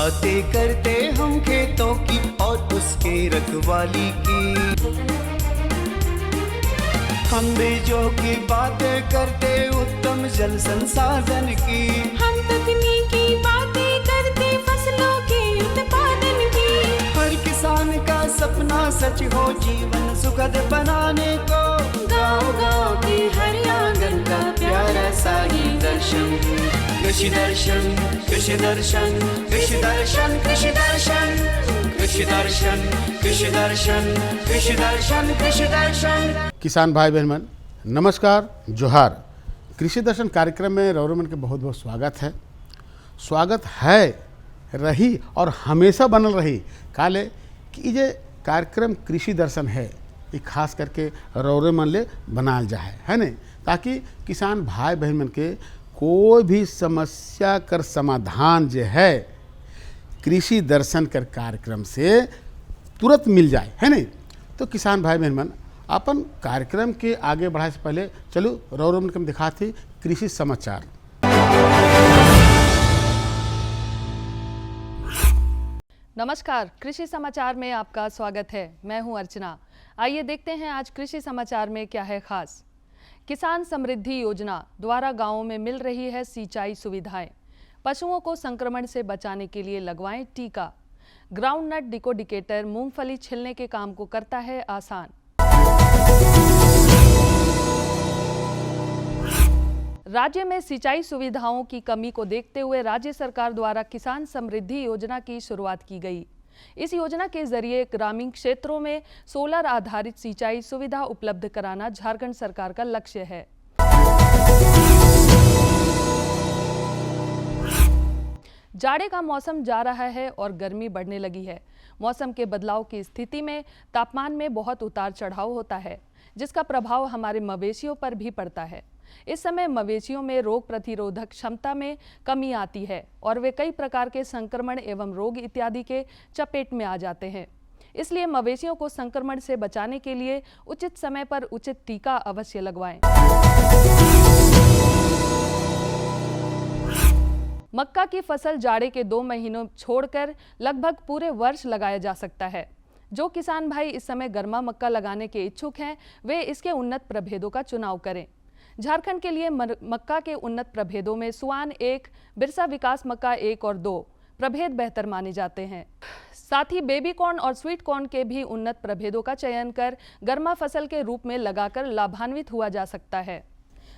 बातें करते हम खेतों की और उसके रखवाली की। हम बीजों की बातें करते उत्तम जल संसाधन की। हम तकनीकी बातें करते फसलों के उत्पादन की। हर किसान का सपना सच हो जीवन सुखद बनाने को। गाँव-गाँव के हर आंगन का प्यारा सा ये दर्शन। कृषि दर्शन, कृषि दर्शन, कृषि दर्शन, कृषि दर्शन, कृषि दर्शन, कृषि दर्शन, कृषि दर्शन, कृषि दर्शन। किसान भाई बहन नमस्कार, जोहार। कृषि दर्शन कार्यक्रम में रौरमन के बहुत बहुत स्वागत है। स्वागत है रही और हमेशा बनल रही काले कि ये कार्यक्रम कृषि दर्शन है, ये खास करके रौरमन ले बनाल जाए है न, ताकि किसान भाई बहन मन के कोई भी समस्या कर समाधान जो है कृषि दर्शन कर कार्यक्रम से तुरंत मिल जाए है न। तो किसान भाई बहन मन अपन कार्यक्रम के आगे बढ़ाए से पहले चलो रौरमन के दिखाते कृषि समाचार। नमस्कार, कृषि समाचार में आपका स्वागत है। मैं हूं अर्चना। आइए देखते हैं आज कृषि समाचार में क्या है खास। किसान समृद्धि योजना द्वारा गांवों में मिल रही है सिंचाई सुविधाएं। पशुओं को संक्रमण से बचाने के लिए लगवाएं टीका। ग्राउंडनट डिकोडिकेटर मूंगफली छिलने के काम को करता है आसान। राज्य में सिंचाई सुविधाओं की कमी को देखते हुए राज्य सरकार द्वारा किसान समृद्धि योजना की शुरुआत की गई। इस योजना के जरिए ग्रामीण क्षेत्रों में सोलर आधारित सिंचाई सुविधा उपलब्ध कराना झारखंड सरकार का लक्ष्य है। जाड़े का मौसम जा रहा है और गर्मी बढ़ने लगी है। मौसम के बदलाव की स्थिति में तापमान में बहुत उतार चढ़ाव होता है, जिसका प्रभाव हमारे मवेशियों पर भी पड़ता है। इस समय मवेशियों में रोग प्रतिरोधक क्षमता में कमी आती है और वे कई प्रकार के संक्रमण एवं रोग इत्यादि के चपेट में आ जाते हैं। इसलिए मवेशियों को संक्रमण से बचाने के लिए उचित समय पर उचित टीका अवश्य लगवाएं। मक्का की फसल जाड़े के 2 महीनों छोड़कर लगभग पूरे वर्ष लगाया जा सकता है। जो किसान भाई इस समय गर्मा मक्का लगाने के इच्छुक हैं, वे इसके उन्नत प्रभेदों का चुनाव करें। झारखंड के लिए मक्का के उन्नत प्रभेदों में सुआन 1, बिरसा विकास मक्का 1 और 2 प्रभेद बेहतर माने जाते हैं। साथ ही बेबी कॉर्न और स्वीट कॉर्न के भी उन्नत प्रभेदों का चयन कर गर्मा फसल के रूप में लगाकर लाभान्वित हुआ जा सकता है।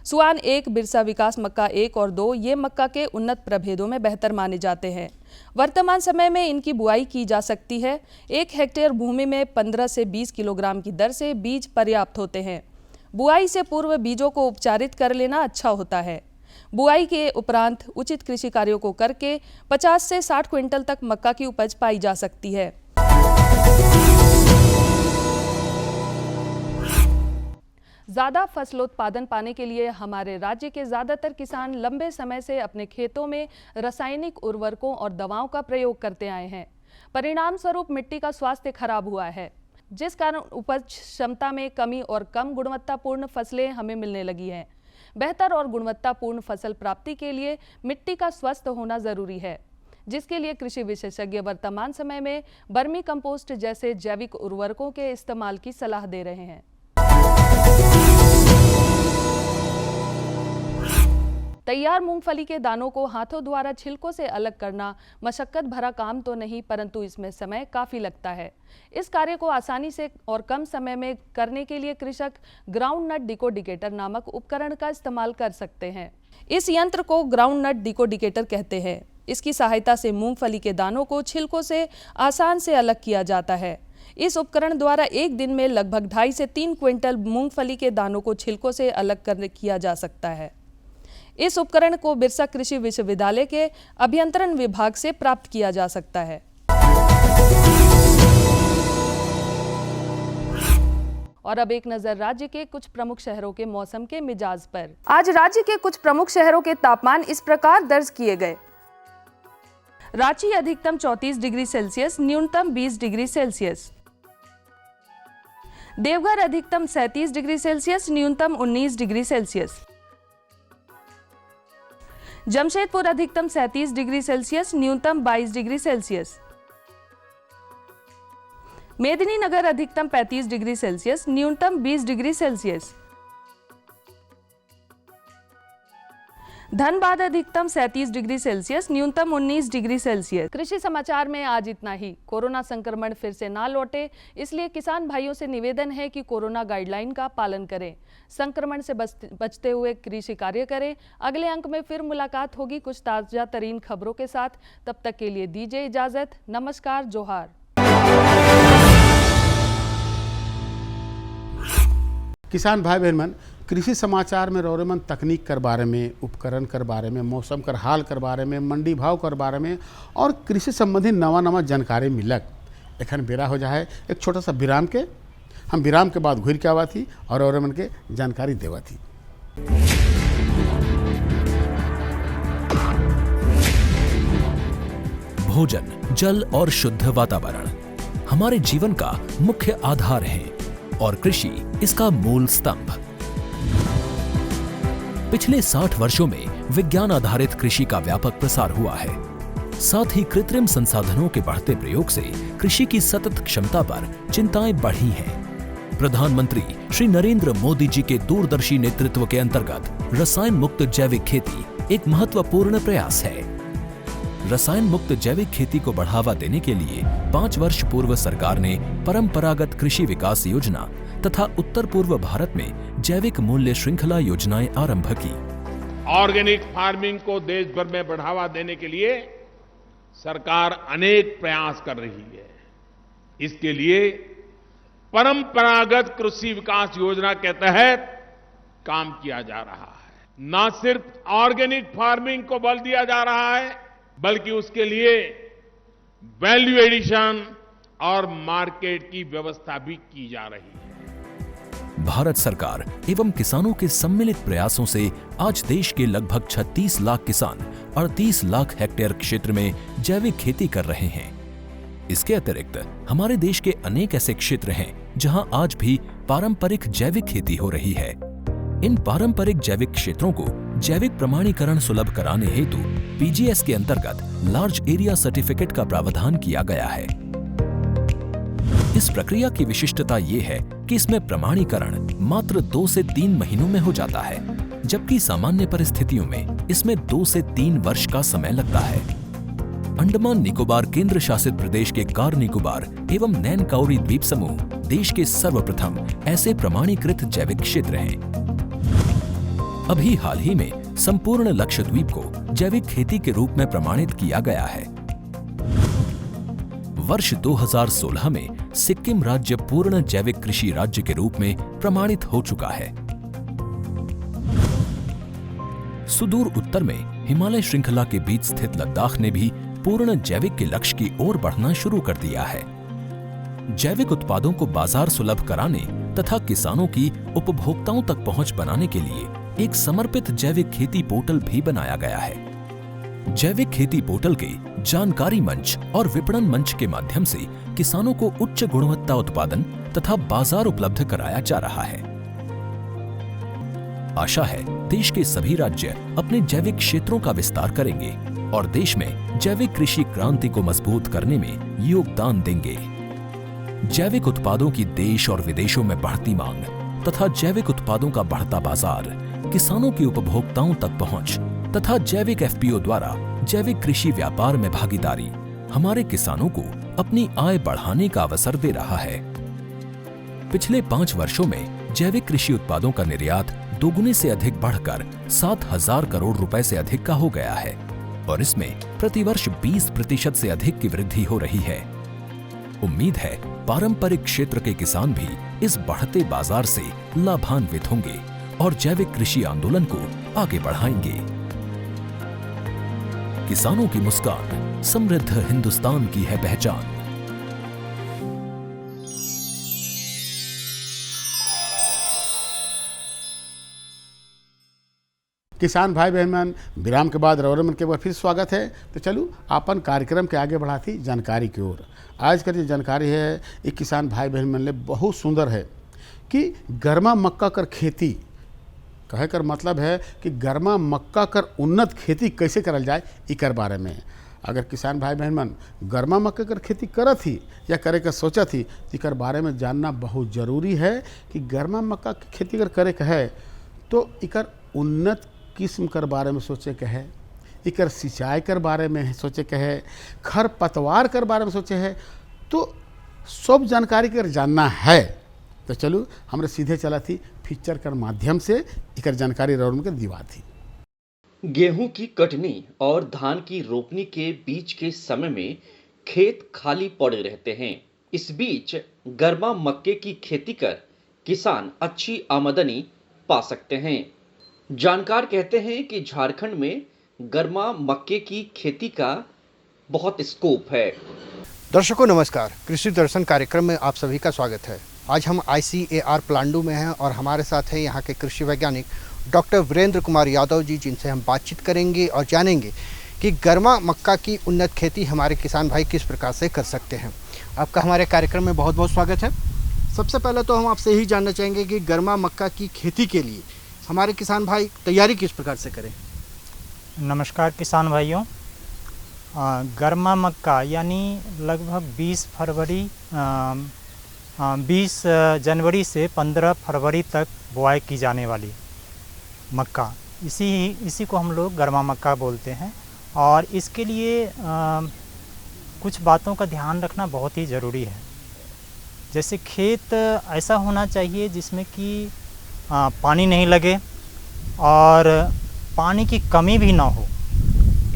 सुआन 1, बिरसा विकास मक्का 1 और 2 ये मक्का के उन्नत प्रभेदों में बेहतर माने जाते हैं। वर्तमान समय में इनकी बुआई की जा सकती है। 1 हेक्टेयर भूमि में 15 से 20 किलोग्राम की दर से बीज पर्याप्त होते हैं। बुआई से पूर्व बीजों को उपचारित कर लेना अच्छा होता है। बुआई के उपरांत उचित कृषि कार्यों को करके 50 से 60 क्विंटल तक मक्का की उपज पाई जा सकती है। ज़्यादा फसलोत्पादन पाने के लिए हमारे राज्य के ज़्यादातर किसान लंबे समय से अपने खेतों में रासायनिक उर्वरकों और दवाओं का प्रयोग करते आए हैं। परिणाम स्वरूप मिट्टी का स्वास्थ्य खराब हुआ है, जिस कारण उपज क्षमता में कमी और कम गुणवत्तापूर्ण फसलें हमें मिलने लगी हैं। बेहतर और गुणवत्तापूर्ण फसल प्राप्ति के लिए मिट्टी का स्वस्थ होना जरूरी है, जिसके लिए कृषि विशेषज्ञ वर्तमान समय में वर्मी कंपोस्ट जैसे जैविक उर्वरकों के इस्तेमाल की सलाह दे रहे हैं। तैयार मूंगफली के दानों को हाथों द्वारा छिलकों से अलग करना मशक्कत भरा काम तो नहीं, परंतु इसमें समय काफी लगता है। इस कार्य को आसानी से और कम समय में करने के लिए कृषक ग्राउंडनट डिकोडिकेटर नामक उपकरण का इस्तेमाल कर सकते हैं। इस यंत्र को ग्राउंडनट डिकोडिकेटर कहते हैं। इसकी सहायता से मूंगफली के दानों को छिलकों से आसान से अलग किया जाता है। इस उपकरण द्वारा एक दिन में लगभग 2.5 से 3 क्विंटल मूंगफली के दानों को छिलकों से अलग किया जा सकता है। इस उपकरण को बिरसा कृषि विश्वविद्यालय के अभियंत्रण विभाग से प्राप्त किया जा सकता है। और अब एक नजर राज्य के कुछ प्रमुख शहरों के मौसम के मिजाज पर। आज राज्य के कुछ प्रमुख शहरों के तापमान इस प्रकार दर्ज किए गए। रांची अधिकतम 34 डिग्री सेल्सियस, न्यूनतम 20 डिग्री सेल्सियस। देवघर अधिकतम 37 डिग्री सेल्सियस, न्यूनतम 19 डिग्री सेल्सियस। जमशेदपुर अधिकतम 37 डिग्री सेल्सियस, न्यूनतम 22 डिग्री सेल्सियस। मेदिनीनगर अधिकतम 35 डिग्री सेल्सियस, न्यूनतम 20 डिग्री सेल्सियस। धनबाद अधिकतम 37 डिग्री सेल्सियस, न्यूनतम 19 डिग्री सेल्सियस। कृषि समाचार में आज इतना ही। कोरोना संक्रमण फिर से ना लौटे, इसलिए किसान भाइयों से निवेदन है कि कोरोना गाइडलाइन का पालन करें, संक्रमण से बचते हुए कृषि कार्य करें। अगले अंक में फिर मुलाकात होगी कुछ ताजा तरीन खबरों के साथ। तब तक के लिए दीजिए इजाजत। नमस्कार, जोहार। किसान भाई बहन मन, कृषि समाचार में रौरेमन तकनीक कर बारे में, उपकरण कर बारे में, मौसम कर हाल कर बारे में, मंडी भाव कर बारे में और कृषि संबंधी नवा जानकारी मिलक। एखन बेरा हो जाए एक छोटा सा विराम के। हम विराम के बाद घुर के आवा थी और रौरेमन के जानकारी देवा थी। भोजन, जल और शुद्ध वातावरण हमारे जीवन का मुख्य आधार है और कृषि इसका मूल स्तंभ। पिछले 60 वर्षों में विज्ञान आधारित कृषि का व्यापक प्रसार हुआ है। साथ ही कृत्रिम संसाधनों के बढ़ते प्रयोग से कृषि की सतत क्षमता पर चिंताएं बढ़ी हैं। प्रधानमंत्री श्री नरेंद्र मोदी जी के दूरदर्शी नेतृत्व के अंतर्गत रसायन मुक्त जैविक खेती एक महत्वपूर्ण प्रयास है। रसायन मुक्त जैविक खेती को बढ़ावा देने के लिए 5 वर्ष पूर्व सरकार ने परंपरागत कृषि विकास योजना तथा उत्तर पूर्व भारत में जैविक मूल्य श्रृंखला योजनाएं आरंभ की। ऑर्गेनिक फार्मिंग को देश भर में बढ़ावा देने के लिए सरकार अनेक प्रयास कर रही है। इसके लिए परंपरागत कृषि विकास योजना के तहत काम किया जा रहा है। न सिर्फ ऑर्गेनिक फार्मिंग को बल दिया जा रहा है, बल्कि उसके लिए वैल्यू एडिशन और मार्केट की व्यवस्था भी की जा रही है। भारत सरकार एवं किसानों के सम्मिलित प्रयासों से आज देश के लगभग 36 लाख किसान 38 लाख हेक्टेयर क्षेत्र में जैविक खेती कर रहे हैं। इसके अतिरिक्त हमारे देश के अनेक ऐसे क्षेत्र हैं जहां आज भी पारंपरिक जैविक खेती हो रही है। इन पारंपरिक जैविक क्षेत्रों को जैविक प्रमाणीकरण सुलभ कराने हेतु पीजीएस के अंतर्गत लार्ज एरिया सर्टिफिकेट का प्रावधान किया गया है। इस प्रक्रिया की विशिष्टता ये है कि इसमें प्रमाणीकरण मात्र 2 से 3 महीनों में हो जाता है, जबकि सामान्य परिस्थितियों में इसमें 2 से 3 वर्ष का समय लगता है। अंडमान निकोबार केंद्र शासित प्रदेश के कार निकोबार एवं नैन काउरी द्वीप समूह देश के सर्वप्रथम ऐसे प्रमाणीकृत जैविक क्षेत्र हैं। अभी हाल ही में संपूर्ण लक्षद्वीप को जैविक खेती के रूप में प्रमाणित किया गया है। वर्ष 2016 में सिक्किम राज्य पूर्ण जैविक कृषि राज्य के रूप में प्रमाणित हो चुका है। सुदूर उत्तर में हिमालय श्रृंखला के बीच स्थित लद्दाख ने भी पूर्ण जैविक के लक्ष्य की ओर बढ़ना शुरू कर दिया है। जैविक उत्पादों को बाजार सुलभ कराने तथा किसानों की उपभोक्ताओं तक पहुंच बनाने के लिए एक समर्पित जैविक खेती पोर्टल भी बनाया गया है। जैविक खेती पोर्टल के जानकारी मंच और विपणन मंच के माध्यम से किसानों को उच्च गुणवत्ता उत्पादन तथा बाजार उपलब्ध कराया जा रहा है। आशा है देश के सभी राज्य अपने जैविक क्षेत्रों का विस्तार करेंगे और देश में जैविक कृषि क्रांति को मजबूत करने में योगदान देंगे। जैविक उत्पादों की देश और विदेशों में बढ़ती मांग तथा जैविक उत्पादों का बढ़ता बाजार, किसानों की उपभोक्ताओं तक पहुंच तथा जैविक एफपीओ द्वारा जैविक कृषि व्यापार में भागीदारी हमारे किसानों को अपनी आय बढ़ाने का अवसर दे रहा है। पिछले 5 वर्षों में जैविक कृषि उत्पादों का निर्यात दोगुने से अधिक बढ़कर 7,000 करोड़ रुपए से अधिक का हो गया है और इसमें प्रतिवर्ष 20% से अधिक की वृद्धि हो रही है। उम्मीद है पारंपरिक क्षेत्र के किसान भी इस बढ़ते बाजार से लाभान्वित होंगे और जैविक कृषि आंदोलन को आगे बढ़ाएंगे। किसानों की मुस्कान समृद्ध हिंदुस्तान की है पहचान। किसान भाई बहन, विराम के बाद रौरमन के बार फिर स्वागत है। तो चलू अपन कार्यक्रम के आगे बढ़ाती जानकारी की ओर। आज का जो जानकारी है एक किसान भाई बहन मन ले बहुत सुंदर है कि गर्मा मक्का कर खेती कहे कर मतलब है कि गर्मा मक्का कर उन्नत खेती कैसे करल जाए इकर बारे में। अगर किसान भाई बहन मन गर्मा मक्का कर खेती करत ही या करे का सोचत ही तो इकर बारे में जानना बहुत ज़रूरी है कि गर्मा मक्का की खेती अगर करे का है तो इकर उन्नत किस्म कर बारे में सोचे के है, इकर सिंचाई कर बारे में सोचे के है, खर पतवार कर बारे में सोचे है, तो सब जानकारी कर जानना है। तो चलो हमरे सीधे चला थी फीचर कर माध्यम से इकर जानकारी रौन के दिवा थी। गेहूं की कटनी और धान की रोपनी के बीच के समय में खेत खाली पड़े रहते हैं। इस बीच गर्मा मक्के की खेती कर किसान अच्छी आमदनी पा सकते हैं। जानकार कहते हैं कि झारखंड में गर्मा मक्के की खेती का बहुत स्कोप है। दर्शकों नमस्कार, कृषि दर्शन कार्यक्रम में आप सभी का स्वागत है। आज हम ICAR प्लांडू में हैं और हमारे साथ हैं यहाँ के कृषि वैज्ञानिक डॉक्टर वीरेंद्र कुमार यादव जी, जिनसे हम बातचीत करेंगे और जानेंगे कि गर्मा मक्का की उन्नत खेती हमारे किसान भाई किस प्रकार से कर सकते हैं। आपका हमारे कार्यक्रम में बहुत बहुत स्वागत है। सबसे पहले तो हम आपसे यही जानना चाहेंगे कि गर्मा मक्का की खेती के लिए हमारे किसान भाई तैयारी किस प्रकार से करें। नमस्कार किसान भाइयों, गर्मा मक्का यानी लगभग 20 जनवरी से 15 फरवरी तक बुआई की जाने वाली मक्का, इसी को हम लोग गर्मा मक्का बोलते हैं। और इसके लिए कुछ बातों का ध्यान रखना बहुत ही ज़रूरी है। जैसे खेत ऐसा होना चाहिए जिसमें कि पानी नहीं लगे और पानी की कमी भी ना हो।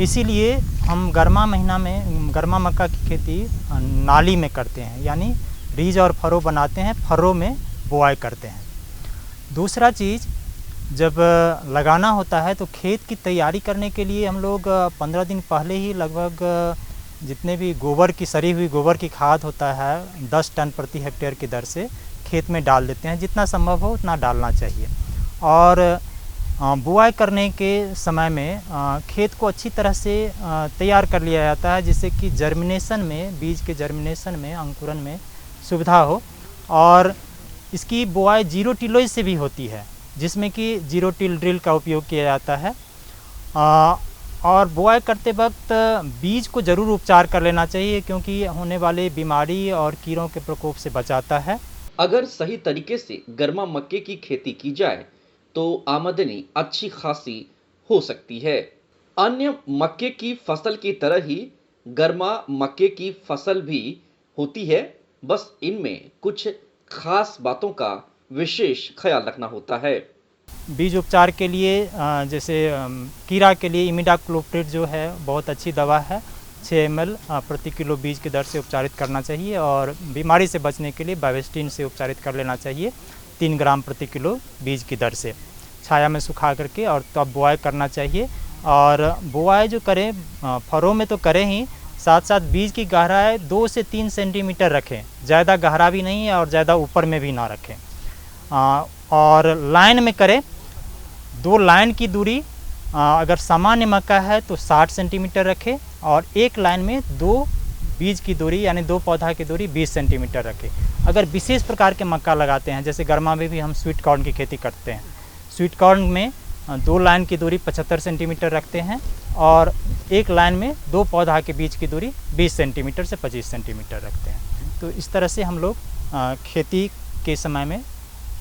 इसीलिए हम गर्मा महीना में गर्मा मक्का की खेती नाली में करते हैं, यानी रीज और फरो बनाते हैं, फरो में बुआई करते हैं। दूसरा चीज़, जब लगाना होता है तो खेत की तैयारी करने के लिए हम लोग 15 दिन पहले ही लगभग जितने भी गोबर की सड़ी हुई गोबर की खाद होता है 10 टन प्रति हेक्टेयर की दर से खेत में डाल देते हैं। जितना संभव हो उतना डालना चाहिए। और बुआई करने के समय में खेत को अच्छी तरह से तैयार कर लिया जाता है, जिससे कि जर्मिनेशन में, बीज के जर्मिनेशन में, अंकुरन में सुविधा हो। और इसकी बुआई 0 टिलोज से भी होती है, जिसमें कि 0 टिल ड्रिल का उपयोग किया जाता है। और बुआई करते वक्त बीज को ज़रूर उपचार कर लेना चाहिए, क्योंकि होने वाले बीमारी और कीड़ों के प्रकोप से बचाता है। अगर सही तरीके से गर्मा मक्के की खेती की जाए तो आमदनी अच्छी खासी हो सकती है। अन्य मक्के की फसल की तरह ही गर्मा मक्के की फसल भी होती है, बस इनमें कुछ खास बातों का विशेष ख्याल रखना होता है। बीज उपचार के लिए जैसे कीड़ा के लिए इमिडाक्लोप्रिड जो है बहुत अच्छी दवा है। 6 ml प्रति किलो बीज की दर से उपचारित करना चाहिए। और बीमारी से बचने के लिए बावेस्टिन से उपचारित कर लेना चाहिए 3 ग्राम प्रति किलो बीज की दर से, छाया में सुखा करके, और तब बुआई करना चाहिए। और बुआई जो करें फरों में तो करें ही, साथ साथ बीज की गहराई 2 से 3 सेंटीमीटर रखें, ज़्यादा गहरा भी नहीं है और ज़्यादा ऊपर में भी ना रखें। और लाइन में करें, 2 लाइन की दूरी अगर सामान्य मक्का है तो 60 सेंटीमीटर रखें, और एक लाइन में 2 बीज की दूरी यानी 2 पौधा की दूरी 20 सेंटीमीटर रखें। अगर विशेष प्रकार के मक्का लगाते हैं, जैसे गर्मा में भी हम स्वीट कॉर्न की खेती करते हैं, स्वीट कॉर्न में 2 लाइन की दूरी 75 सेंटीमीटर रखते हैं, और एक लाइन में 2 पौधा के बीच की दूरी 20 सेंटीमीटर से 25 सेंटीमीटर रखते हैं। तो इस तरह से हम लोग खेती के समय में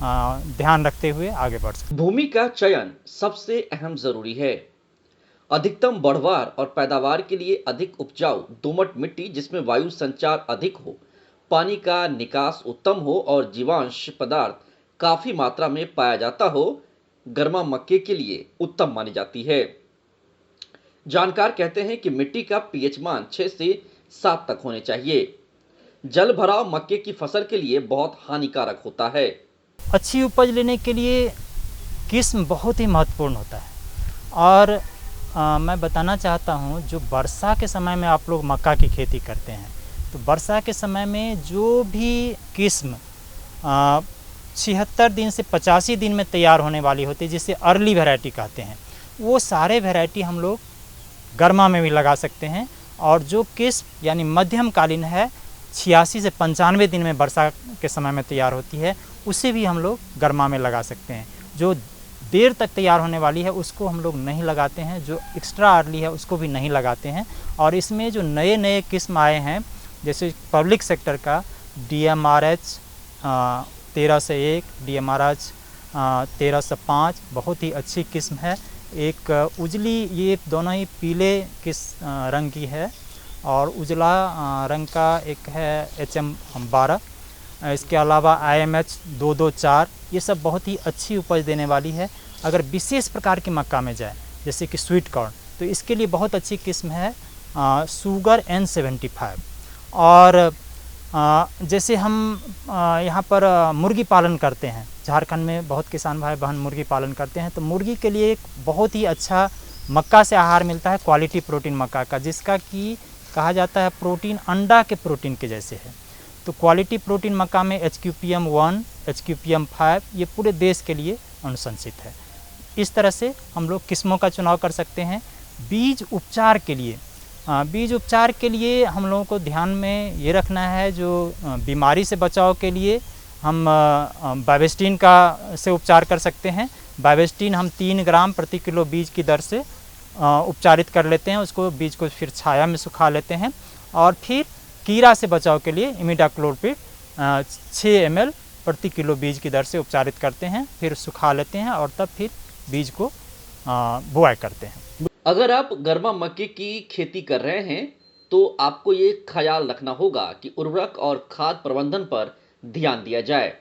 ध्यान रखते हुए आगे बढ़ सकते हैं। भूमि का चयन सबसे अहम जरूरी है। अधिकतम बढ़वार और पैदावार के लिए अधिक उपजाऊ दोमट मिट्टी, जिसमें वायु संचार अधिक हो, पानी का निकास उत्तम हो और जीवांश पदार्थ काफी मात्रा में पाया जाता हो, गर्मा मक्के के लिए उत्तम मानी जाती है। जानकार कहते हैं कि मिट्टी का पीएच मान 6 से 7 तक होने चाहिए। जल भराव मक्के की फसल के लिए बहुत हानिकारक होता है। अच्छी उपज लेने के लिए किस्म बहुत ही महत्वपूर्ण होता है। और मैं बताना चाहता हूँ, जो वर्षा के समय में आप लोग मक्का की खेती करते हैं, तो वर्षा के समय में जो भी किस्म 76 दिन से 85 दिन में तैयार होने वाली होती है, जिसे अर्ली वैरायटी कहते हैं, वो सारे वैरायटी हम लोग गर्मा में भी लगा सकते हैं। और जो किस्म यानी मध्यमकालीन है, 86 से 95 दिन में वर्षा के समय में तैयार होती है, उसे भी हम लोग गर्मा में लगा सकते हैं। जो देर तक तैयार होने वाली है उसको हम लोग नहीं लगाते हैं, जो एक्स्ट्रा अर्ली है उसको भी नहीं लगाते हैं। और इसमें जो नए नए किस्म आए हैं, जैसे पब्लिक सेक्टर का DMRH 1301, DMRH 1305 बहुत ही अच्छी किस्म है। एक उजली, ये दोनों ही पीले रंग की है, और उजला रंग का एक है HM12। इसके अलावा IMH 224, ये सब बहुत ही अच्छी उपज देने वाली है। अगर विशेष प्रकार की मक्का में जाए जैसे कि स्वीट कॉर्न, तो इसके लिए बहुत अच्छी किस्म है सुगर N75। और जैसे हम यहाँ पर मुर्गी पालन करते हैं, झारखंड में बहुत किसान भाई बहन मुर्गी पालन करते हैं, तो मुर्गी के लिए एक बहुत ही अच्छा मक्का से आहार मिलता है, क्वालिटी प्रोटीन मक्का का, जिसका कि कहा जाता है प्रोटीन अंडा के प्रोटीन के जैसे है। तो क्वालिटी प्रोटीन मक्का में HQPM 1, HQPM 5 ये पूरे देश के लिए अनुशंसित है। इस तरह से हम लोग किस्मों का चुनाव कर सकते हैं। बीज उपचार के लिए हम लोगों को ध्यान में ये रखना है, जो बीमारी से बचाव के लिए हम बाइवेस्टीन से उपचार कर सकते हैं। बाइवेस्टीन हम 3 ग्राम प्रति किलो बीज की दर से उपचारित कर लेते हैं, उसको बीज को फिर छाया में सुखा लेते हैं। और फिर कीड़ा से बचाव के लिए इमिडाक्लोप्रिड 6 ml प्रति किलो बीज की दर से उपचारित करते हैं, फिर सुखा लेते हैं और तब फिर बीज को बुआई करते हैं। अगर आप गर्मा मक्के की खेती कर रहे हैं तो आपको ये ख्याल रखना होगा कि उर्वरक और खाद प्रबंधन पर ध्यान दिया जाए।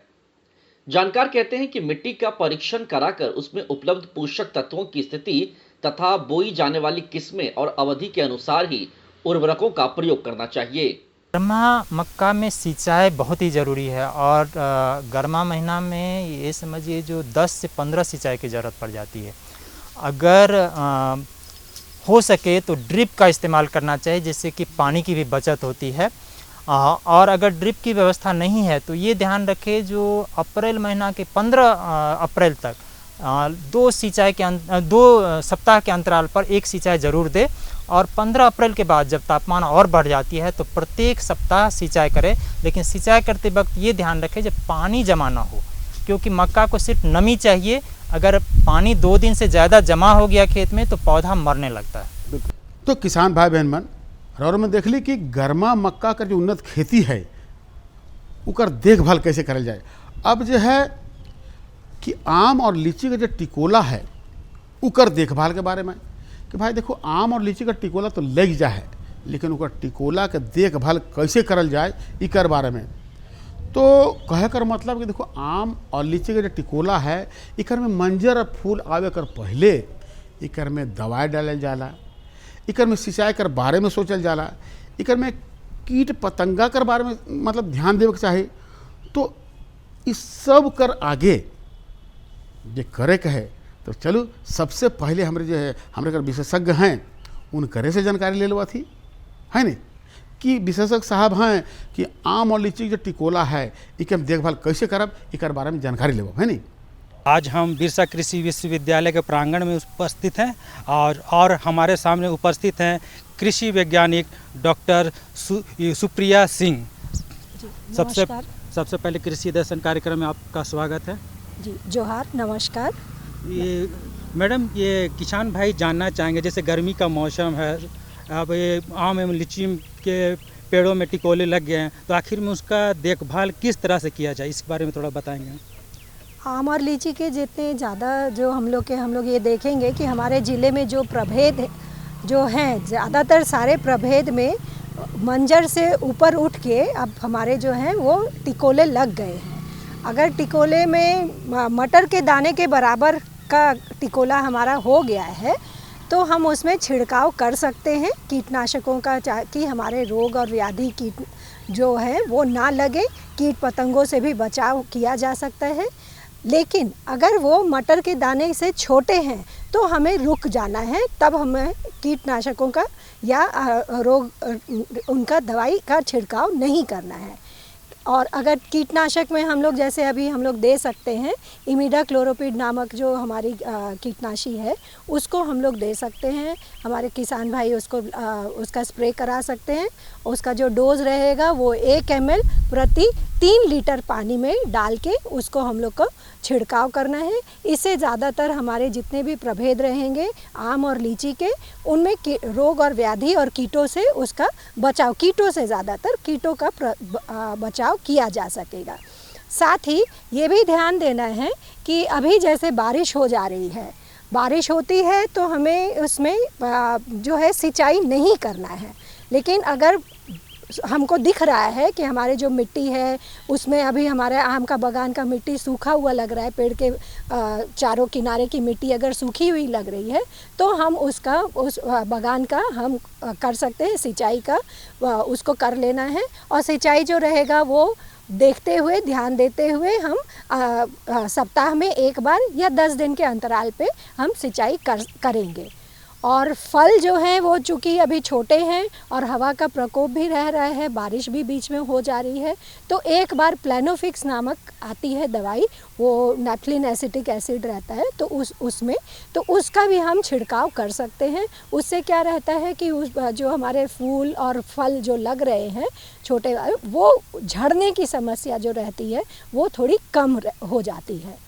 जानकार कहते हैं कि मिट्टी का परीक्षण कराकर उसमें उपलब्ध पोषक तत्वों की स्थिति तथा बोई जाने वाली किस्में और अवधि के अनुसार ही उर्वरकों का प्रयोग करना चाहिए। गर्मा मक्का में सिंचाई बहुत ही ज़रूरी है, और गर्मा महीना में ये समझिए जो 10 से 15 सिंचाई की ज़रूरत पड़ जाती है। अगर हो सके तो ड्रिप का इस्तेमाल करना चाहिए, जिससे कि पानी की भी बचत होती है। और अगर ड्रिप की व्यवस्था नहीं है तो ये ध्यान रखें, जो अप्रैल महीना के 15 अप्रैल तक 2 सप्ताह के अंतराल पर एक सिंचाई ज़रूर दे, और 15 अप्रैल के बाद जब तापमान और बढ़ जाती है तो प्रत्येक सप्ताह सिंचाई करें। लेकिन सिंचाई करते वक्त ये ध्यान रखें जब पानी जमा ना हो, क्योंकि मक्का को सिर्फ नमी चाहिए। अगर पानी 2 दिन से ज़्यादा जमा हो गया खेत में तो पौधा मरने लगता है। तो किसान भाई बहन मन और में देख ली कि गर्मा मक्का का जो उन्नत खेती है उकर देखभाल कैसे करल जाए। अब जो है कि आम और लीची का जो टिकोला है उकर देखभाल के बारे में कि भाई देखो आम और लीची का टिकोला तो लग जा है, लेकिन उकर टिकोला के देखभाल कैसे करल जाए इकर बारे में। तो कहे कर मतलब कि देखो आम और लीची का जो टिकोला है इकर में मंजर और फूल आवे कर पहले इकर में दवाई डालल जाला, इकर में सिंचाई कर बारे में सोचल जाला, इकर में कीट पतंगा कर बारे में मतलब ध्यान देवे के चाही। तो इस सब कर आगे जे करे के है तो चलो सबसे पहले हमारे जो है हमारे कर विशेषज्ञ हैं उन करे से जानकारी ले लेवा थी, है नहीं कि विशेषज्ञ साहब हैं कि आम और लीची जो टिकोला है इके हम देखभाल कैसे करब इकर बारे में जानकारी लेव, है नहीं। आज हम बिरसा कृषि विश्वविद्यालय के प्रांगण में उपस्थित हैं और हमारे सामने उपस्थित हैं कृषि वैज्ञानिक डॉक्टर सुप्रिया सिंह। सबसे पहले कृषि दर्शन कार्यक्रम में आपका स्वागत है जी। जोहार, नमस्कार। ये मैडम, ये किसान भाई जानना चाहेंगे, जैसे गर्मी का मौसम है, अब ये आम एवं लीची के पेड़ों में टिकोले लग गए हैं, तो आखिर में उसका देखभाल किस तरह से किया जाए, इस बारे में थोड़ा बताएंगे। आम और लीची के जितने ज़्यादा जो हम लोग ये देखेंगे कि हमारे ज़िले में जो प्रभेद जो हैं, ज़्यादातर सारे प्रभेद में मंजर से ऊपर उठ के अब हमारे जो हैं वो टिकोले लग गए हैं। अगर टिकोले में मटर के दाने के बराबर का टिकोला हमारा हो गया है तो हम उसमें छिड़काव कर सकते हैं कीटनाशकों का, कि हमारे रोग और व्याधि कीट जो है वो ना लगे, कीट पतंगों से भी बचाव किया जा सकता है। लेकिन अगर वो मटर के दाने से छोटे हैं तो हमें रुक जाना है, तब हमें कीटनाशकों का या रोग उनका दवाई का छिड़काव नहीं करना है। और अगर कीटनाशक में हम लोग जैसे अभी हम लोग दे सकते हैं इमिडाक्लोरोपिड नामक जो हमारी कीटनाशी है उसको हम लोग दे सकते हैं। हमारे किसान भाई उसको उसका स्प्रे करा सकते हैं। उसका जो डोज रहेगा वो 1 ml प्रति 3 लीटर पानी में डाल के उसको हम लोग को छिड़काव करना है। इससे ज़्यादातर हमारे जितने भी प्रभेद रहेंगे आम और लीची के, उनमें रोग और व्याधि और कीटों से उसका बचाव, कीटों से ज़्यादातर कीटों का बचाव किया जा सकेगा। साथ ही ये भी ध्यान देना है कि अभी जैसे बारिश हो जा रही है, बारिश होती है तो हमें उसमें जो है सिंचाई नहीं करना है। लेकिन अगर हमको दिख रहा है कि हमारे जो मिट्टी है उसमें अभी हमारे आम का बगान का मिट्टी सूखा हुआ लग रहा है, पेड़ के चारों किनारे की मिट्टी अगर सूखी हुई लग रही है तो हम उस बगान का हम कर सकते हैं सिंचाई का, उसको कर लेना है। और सिंचाई जो रहेगा वो देखते हुए, ध्यान देते हुए हम सप्ताह में 1 बार या 10 दिन के अंतराल पे हम सिंचाई करेंगे। और फल जो हैं वो चूँकि अभी छोटे हैं और हवा का प्रकोप भी रह रहा है, बारिश भी बीच में हो जा रही है, तो 1 बार प्लेनोफिक्स नामक आती है दवाई, वो नैप्थलीन एसिटिक एसिड रहता है, तो उसमें तो उसका भी हम छिड़काव कर सकते हैं। उससे क्या रहता है कि उस जो हमारे फूल और फल जो लग रहे हैं छोटे, वो झड़ने की समस्या जो रहती है वो थोड़ी कम हो जाती है।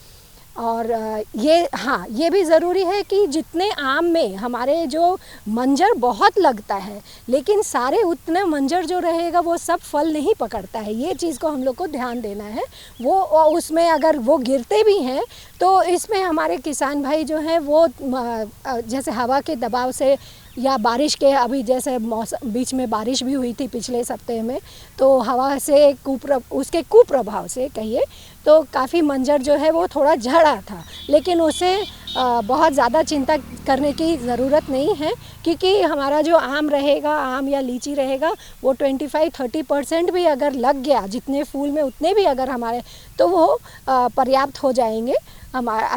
और ये भी ज़रूरी है कि जितने आम में हमारे जो मंजर बहुत लगता है, लेकिन सारे उतने मंजर जो रहेगा वो सब फल नहीं पकड़ता है, ये चीज़ को हम लोग को ध्यान देना है। वो उसमें अगर वो गिरते भी हैं तो इसमें हमारे किसान भाई जो हैं वो जैसे हवा के दबाव से या बारिश के, अभी जैसे मौसम बीच में बारिश भी हुई थी पिछले सप्ताह में, तो हवा से उसके कुप्रभाव से कहिए तो काफ़ी मंजर जो है वो थोड़ा झड़ा था, लेकिन उसे बहुत ज़्यादा चिंता करने की ज़रूरत नहीं है, क्योंकि हमारा जो आम रहेगा, आम या लीची रहेगा, वो 25-30% भी अगर लग गया, जितने फूल में उतने भी अगर हमारे, तो वो पर्याप्त हो जाएंगे। हमारा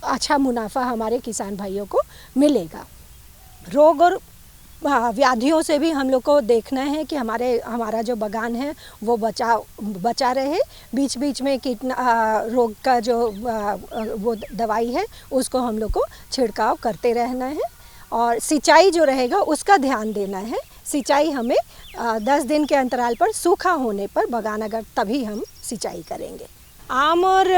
अच्छा मुनाफा हमारे किसान भाइयों को मिलेगा। रोग और व्याधियों से भी हम लोग को देखना है कि हमारा जो बगान है वो बचा रहे। बीच बीच में रोग का जो वो दवाई है उसको हम लोग को छिड़काव करते रहना है। और सिंचाई जो रहेगा उसका ध्यान देना है। सिंचाई हमें 10 दिन के अंतराल पर सूखा होने पर बगान अगर तभी हम सिंचाई करेंगे। आम और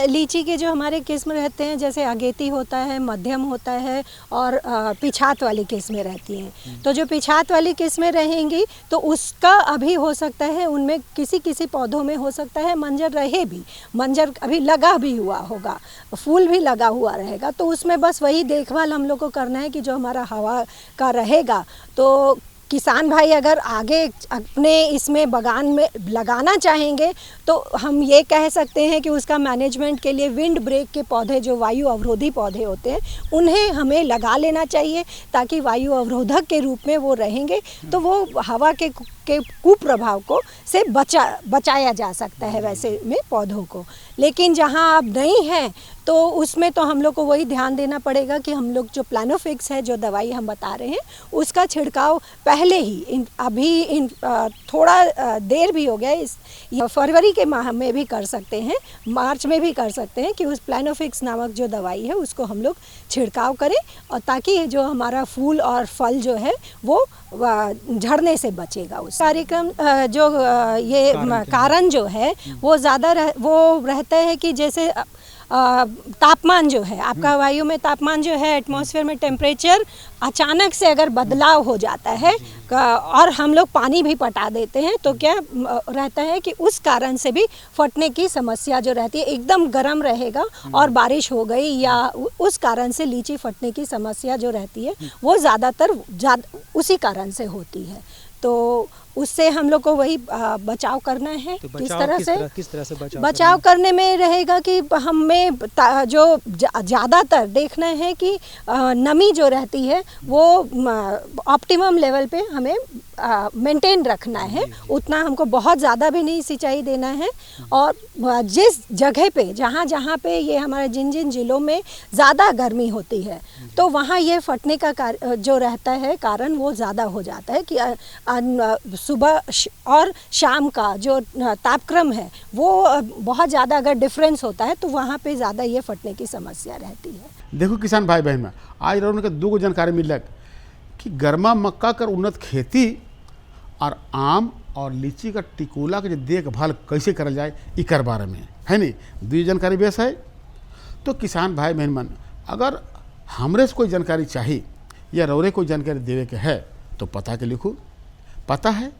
लीची के जो हमारे किस्म रहते हैं, जैसे अगेती होता है, मध्यम होता है और पिछात वाली किस्में रहती हैं। तो जो पिछात वाली किस्में रहेंगी तो उसका अभी हो सकता है, उनमें किसी पौधों में हो सकता है मंजर रहे भी, मंजर अभी लगा भी हुआ होगा, फूल भी लगा हुआ रहेगा, तो उसमें बस वही देखभाल हम लोग को करना है कि जो हमारा हवा का रहेगा, तो किसान भाई अगर आगे अपने इसमें बगान में लगाना चाहेंगे तो हम ये कह सकते हैं कि उसका मैनेजमेंट के लिए विंड ब्रेक के पौधे, जो वायु अवरोधी पौधे होते हैं, उन्हें हमें लगा लेना चाहिए, ताकि वायु अवरोधक के रूप में वो रहेंगे, तो वो हवा के कुप्रभाव को से बचाया जा सकता है वैसे में पौधों को। लेकिन जहाँ आप नहीं हैं तो उसमें तो हम लोग को वही ध्यान देना पड़ेगा कि हम लोग जो प्लानोफिक्स है, जो दवाई हम बता रहे हैं, उसका छिड़काव पहले ही थोड़ा देर भी हो गया, फरवरी के माह में भी कर सकते हैं, मार्च में भी कर सकते हैं कि उस प्लानोफिक्स नामक जो दवाई है उसको हम लोग छिड़काव करें, और ताकि जो हमारा फूल और फल जो है वो झड़ने से बचेगा। उस कार्यक्रम जो ये कारण जो है वो ज़्यादा वो रहता है कि जैसे तापमान जो है आपका, वायु में तापमान जो है, एटमॉस्फेयर में टेम्परेचर अचानक से अगर बदलाव हो जाता है और हम लोग पानी भी पटा देते हैं, तो क्या रहता है कि उस कारण से भी फटने की समस्या जो रहती है, एकदम गर्म रहेगा और बारिश हो गई या उस कारण से लीची फटने की समस्या जो रहती है वो ज़्यादातर उसी कारण से होती है। तो उससे हम लोग को वही बचाव करना है। तो किस तरह से बचाव करने में रहेगा कि हमें जो ज़्यादातर देखना है कि नमी जो रहती है वो ऑप्टिमम लेवल पे हमें मेंटेन रखना है, उतना हमको बहुत ज़्यादा भी नहीं सिंचाई देना है। और जिस जगह पे जहाँ पे ये हमारे जिन जिन ज़िलों में ज़्यादा गर्मी होती है तो वहाँ ये फटने का जो रहता है कारण वो ज़्यादा हो जाता है कि सुबह और शाम का जो तापक्रम है वो बहुत ज़्यादा अगर डिफरेंस होता है तो वहाँ पे ज़्यादा ये फटने की समस्या रहती है। देखो किसान भाई बहन में आज रोहन के दो जानकारी मिलक कि गर्मा मक्का कर उन्नत खेती और आम और लीची का टिकोला के देखभाल कैसे करल जाए इकर बारे में है नहीं दो जानकारी बेस है। तो किसान भाई बहन मन अगर हमरे से कोई जानकारी चाहिए या रौरे कोई जानकारी देवे के है तो पता के लिखू। पता है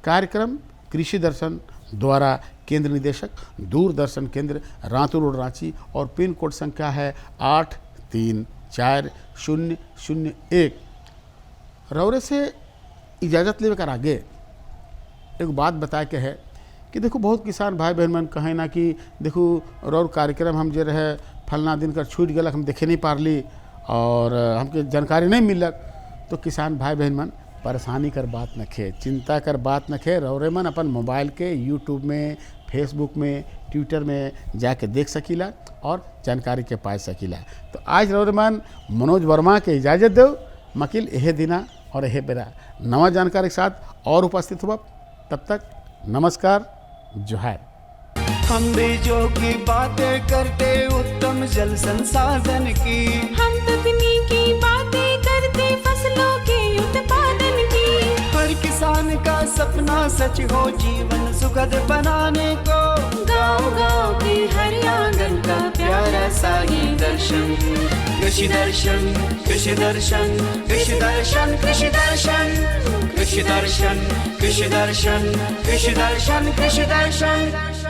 कार्यक्रम कृषि दर्शन द्वारा केंद्र निदेशक दूरदर्शन केंद्र रातू रोड रांची और पिन कोड संख्या है 834001। रौरे से इजाज़त लेवे कर आगे एक बात बताए के है कि देखो बहुत किसान भाई बहन मन कहें ना कि देखो रौर कार्यक्रम हम जे रहे फलना दिन कर छूट गलक हम देखे नहीं पारली और हमके जानकारी नहीं मिलक। तो किसान भाई बहन मन परेशानी कर बात न खे, चिंता कर बात न खे। रौरे मन अपन मोबाइल के यूट्यूब में फेसबुक में ट्विटर में जाके देख सकीला और जानकारी के पाए सकीला। तो आज रौरे मन मनोज वर्मा के इजाज़त दो मकिल यह दिना और यह बेरा नवा जानकारी के साथ और उपस्थित हुआ। तब तक नमस्कार जोहार। हम बीजों की बातें करते उत्तम जल संसाधन की, हम तकनीकी बातें करते फसलों के उत्पादन की। हर किसान का सपना सच हो जीवन सुखद बनाने को, गाँव-गाँव के हर आंगन का प्यारा सा ये दर्शन। कृषि दर्शन कृषि दर्शन कृषि दर्शन कृषि दर्शन कृषि दर्शन कृषि दर्शन कृषि दर्शन कृषि दर्शन।